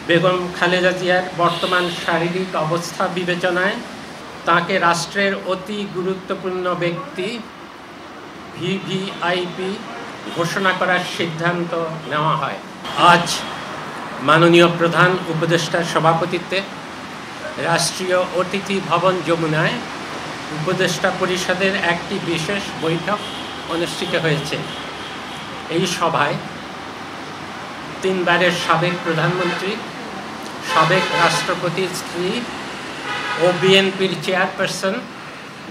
বেগম খালেদা জিয়ার বর্তমান শারীরিক অবস্থা বিবেচনায় তাকে রাষ্ট্রের অতি গুরুত্বপূর্ণ ব্যক্তি ভিভিআইপি ঘোষণা করার সিদ্ধান্ত নেওয়া হয়। আজ মাননীয় প্রধান উপদেষ্টার সভাপতিত্বে রাষ্ট্রীয় অতিথি ভবন যমুনায় উপদেষ্টা পরিষদের একটি বিশেষ বৈঠক অনুষ্ঠিত হয়েছে। এই সভায় তিনবারের সাবেক প্রধানমন্ত্রী, সাবেক রাষ্ট্রপতির স্ত্রী ও বিএনপির চেয়ারপারসন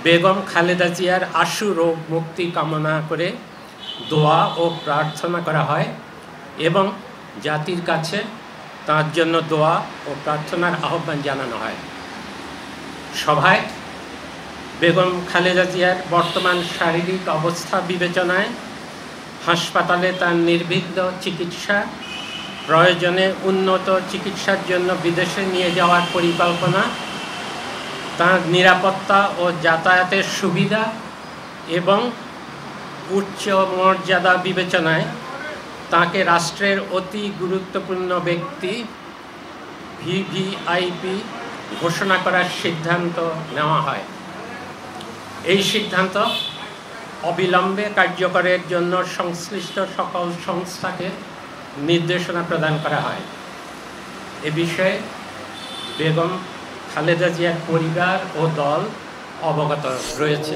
বেগম খালেদা জিয়ার আশু রোগ মুক্তি কামনা করে দোয়া ও প্রার্থনা করা হয় এবং জাতির কাছে তার জন্য দোয়া ও প্রার্থনার আহ্বান জানানো হয়। সভায় বেগম খালেদা জিয়ার বর্তমান শারীরিক অবস্থা বিবেচনায় হাসপাতালে তার নির্বিঘ্ন চিকিৎসা, প্রয়োজনে উন্নত চিকিৎসার জন্য বিদেশে নিয়ে যাওয়ার পরিকল্পনা, তার নিরাপত্তা ও যাতায়াতের সুবিধা এবং উচ্চ মর্যাদা বিবেচনায় তাকে রাষ্ট্রের অতি গুরুত্বপূর্ণ ব্যক্তি ভিভিআইপি ঘোষণা করার সিদ্ধান্ত নেওয়া হয়। এই সিদ্ধান্ত অবিলম্বে কার্যকরের জন্য সংশ্লিষ্ট সকল সংস্থাকে নির্দেশনা প্রদান করা হয়। এ বিষয়ে বেগম খালেদা জিয়ার পরিবার ও দল অবগত রয়েছে।